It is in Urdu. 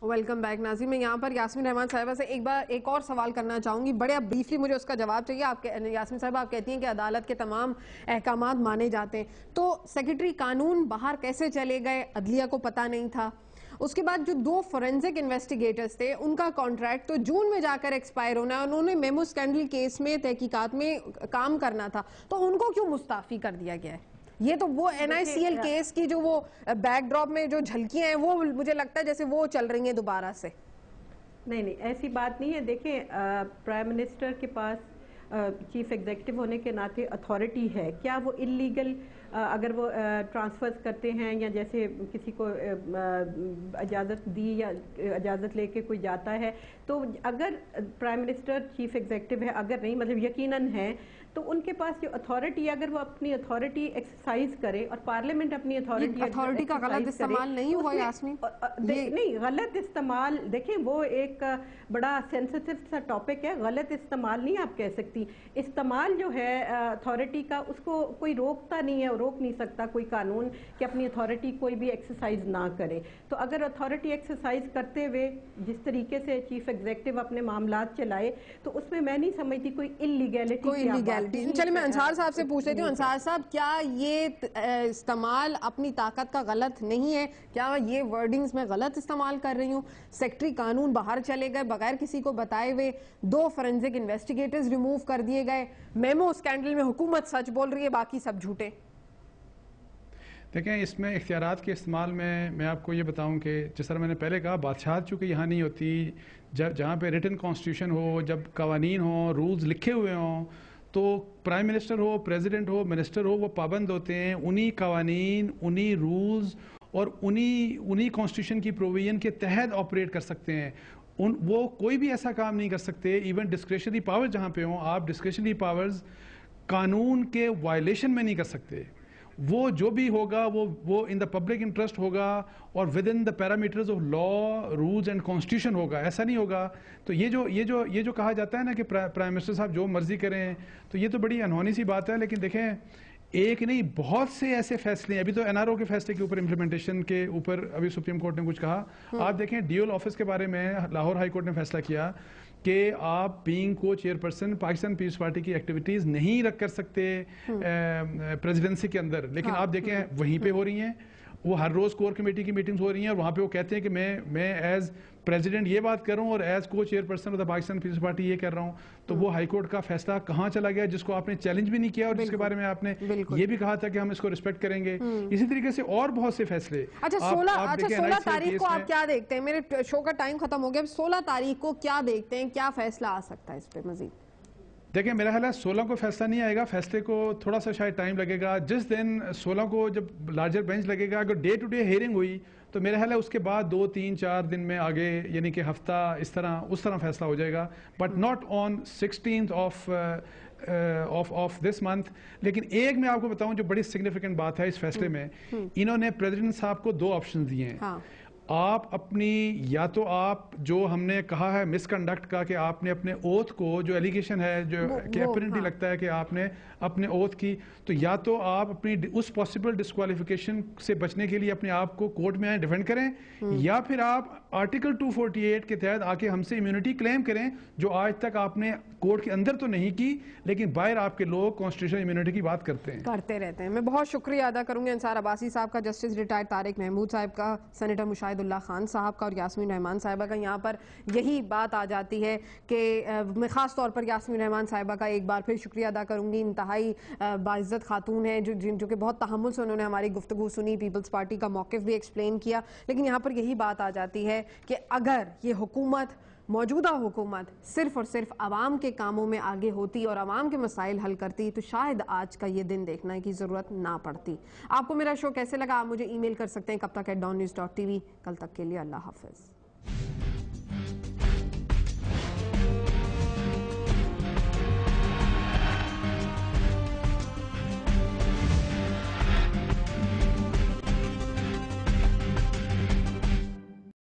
ویلکم بیک ناظرین. میں یہاں پر یاسمین رحمان صاحبہ سے ایک اور سوال کرنا چاہوں گی. بڑے بریفلی مجھے اس کا جواب چاہیے. یاسمین صاحبہ آپ کہتی ہیں کہ عدالت کے تمام احکامات مانے جاتے ہیں, تو سیکرٹری قانون باہر کیسے چلے گئے؟ عدلیہ کو پتہ نہیں تھا. اس کے بعد جو 2 فورنزک انویسٹیگیٹرز تھے ان کا کانٹریکٹ تو جون میں جا کر ایکسپائر ہونا ہے. انہوں نے میمو اسکینڈل کیس میں تحقیقات میں کام کرنا تھا, تو ان کو کیوں مستعفی کر دیا گیا ہے؟ یہ تو وہ این آئی سی ایل کیس کی جو وہ بیک ڈراپ میں جو جھلکیاں ہیں وہ مجھے لگتا ہے جیسے وہ چل رہی ہیں دوبارہ سے. نہیں ایسی بات نہیں ہے. دیکھیں, پرائم منسٹر کے پاس چیف ایگزیکٹو ہونے کے ناطے اتھارٹی ہے. کیا وہ انلیگل اگر وہ ٹرانسفرز کرتے ہیں یا جیسے کسی کو اجازت دی یا اجازت لے کے کوئی جاتا ہے, تو اگر پرائم منسٹر چیف ایگزیکٹو ہے, اگر نہیں مطلب یقیناً ہے, تو ان کے پاس جو اتھارٹی اگر وہ اپنی اتھارٹی ایکسرسائز کرے اور پارلیمنٹ اپنی اتھارٹی کا غلط استعمال نہیں ہوا یاسمین؟ نہیں, غلط استعمال دیکھیں وہ ایک بڑا سینسٹیو سا ٹاپک ہے. غلط استعمال نہیں آپ کہہ سکتی. استعمال جو ہے اتھارٹی کا اس کو کوئی روکتا نہیں ہے, روک نہیں سکتا کوئی قانون کہ اپنی اتھارٹی کوئی بھی ایکسرسائز نہ کرے. تو اگر اتھارٹی ایکسرسائز کرتے ہوئے جس طریقے سے چیف ایگزیکٹو اپنے معاملات چلائے, تو اس میں نہیں سمجھتی کوئی انلیگیلٹی. چلے میں انصار صاحب سے پوچھ لیتی ہوں. انصار صاحب, کیا یہ استعمال اپنی طاقت کا غلط نہیں ہے؟ کیا یہ ورڈنگز میں غلط استعمال کر رہی ہوں؟ سیکرٹری قانون باہر چلے گئے بغیر کسی کو بتائے ہوئے, 2 فورنزک انویسٹیگیٹرز ریموو کر دیے گئے, میمو اسکینڈل میں حکومت سچ بول رہی ہے باقی سب جھوٹے. دیکھیں, اس میں اختیارات کے استعمال میں آپ کو یہ بتاؤں کہ جس طرح میں نے پہلے کہا, بادشاہت چونکہ یہاں نہیں ہوتی. جہاں پہ ریٹن کانسٹیٹیوشن ہو, جب قوانین ہوں, رولز لکھے ہوئے ہوں, تو پرائم منسٹر ہو, پریزیڈنٹ ہو, منسٹر ہو, وہ پابند ہوتے ہیں انہی قوانین, انہی رولز اور انہی کانسٹیٹیوشن کی پروویژن کے تحت آپریٹ کر سکتے ہیں. وہ کوئی بھی ایسا کام نہیں کر سکتے. ایون ڈسکریشنری پاور جہاں پہ ہوں, آپ ڈسکریشنری پاورز قانون کے وائلیشن میں نہیں کر سکتے. وہ جو بھی ہوگا وہ ان دا پبلک انٹرسٹ ہوگا اور with in the parameters of law, rules and constitution ہوگا. ایسا نہیں ہوگا. تو یہ جو کہا جاتا ہے نا کہ پرائم منسٹر صاحب جو مرضی کریں, تو یہ تو بڑی انہونی سی بات ہے. لیکن دیکھیں, ایک نہیں بہت سے ایسے فیصلے ہیں. ابھی تو این آر او کے فیصلے کے اوپر, امپلیمنٹیشن کے اوپر ابھی سپریم کورٹ نے کچھ کہا. آپ دیکھیں, ڈیول آفس کے بارے میں لاہور ہائی کورٹ نے فیصلہ کیا کہ آپ being co chairperson Pakistan Peoples Party کی ایکٹیویٹیز نہیں رکھ کر سکتے پریزیڈنسی کے اندر. لیکن آپ دیکھیں وہیں پہ ہو رہی ہیں, وہ ہر روز کور کمیٹی کی میٹنگز ہو رہی ہیں, اور وہاں پہ وہ کہتے ہیں کہ میں ایز پریزیڈنٹ یہ بات کر رہا ہوں اور as co chairperson of the Pakistan Peoples Party یہ کر رہا ہوں. تو وہ ہائی کورٹ کا فیصلہ کہاں چلا گیا جس کو آپ نے چیلنج بھی نہیں کیا, اور جس کے بارے میں آپ نے یہ بھی کہا تھا کہ ہم اس کو ریسپیکٹ کریں گے. اسی طریقے سے اور بہت سے فیصلے. اچھا 16 تاریخ کو آپ کیا دیکھتے ہیں؟ میرے شو کا ٹائم ختم ہو گیا. 16 تاریخ کو کیا دیکھتے ہیں, کیا فیصلہ آ سکتا ہے اس پہ مزید؟ دیکھیں, میرا خیال ہے 16 کو فیصلہ نہیں آئے گا. فیصلے کو تھوڑا سا شاید ٹائم لگے گا. جس دن 16 کو جب لارجر بینچ لگے گا, اگر ڈے ٹو ڈے ہیئرنگ ہوئی تو میرا خیال ہے اس کے بعد 2 3 4 دن میں آگے, یعنی کہ ہفتہ اس طرح فیصلہ ہو جائے گا. But not on 16th of this month. لیکن ایک میں آپ کو بتاؤں جو بڑی سگنیفیکنٹ بات ہے اس فیصلے میں, انہوں نے پریزیڈنٹ صاحب کو 2 آپشنز دیے ہیں. آپ اپنی, یا تو آپ جو ہم نے کہا ہے مس کنڈکٹ کا کہ آپ نے اپنے اوتھ کو, جو ایلیگیشن ہے جو کہ اپیرنٹلی لگتا ہے کہ آپ نے اپنے اوتھ کی, تو یا تو آپ اپنی اس پاسبل ڈسکوالیفیکیشن سے بچنے کے لیے اپنے آپ کو کورٹ میں آئیں ڈیفینڈ کریں, یا پھر آپ آرٹیکل 248 کے تحت آ کے ہم سے امیونٹی کلیم کریں, جو آج تک آپ نے کورٹ کے اندر تو نہیں کی لیکن باہر آپ کے لوگ کانسٹیٹیوشنل امیونٹی کی بات کرتے رہتے ہیں. میں بہت شکریہ ادا کروں گی انصار عباسی صاحب کا, جسٹس ریٹائرڈ طارق محمود صاحب کا, سینیٹر مشاہد اللہ خان صاحب کا, اور یاسمین رحمان صاحبہ کا. یہاں پر یہی بات آ جاتی ہے کہ میں خاص طور پر یاسمین رحمان صاحبہ کا ایک بار پھر شکریہ ادا کروں گی. انتہائی باعزت خاتون ہیں جو کہ بہت تحمل سے انہوں نے ہماری گفتگو سنی, پیپلز پارٹی کا موقف بھی ایکسپلین کیا. لیکن یہاں پر یہی بات آ جاتی ہے کہ اگر یہ حکومت, موجودہ حکومت, صرف اور صرف عوام کے کاموں میں آگے ہوتی اور عوام کے مسائل حل کرتی, تو شاید آج کا یہ دن دیکھنے کی ضرورت نہ پڑتی. آپ کو میرا شو کیسے لگا؟ آپ مجھے ای میل کر سکتے ہیں کب تک @dawnnews.tv. کل تک کے لیے اللہ حافظ.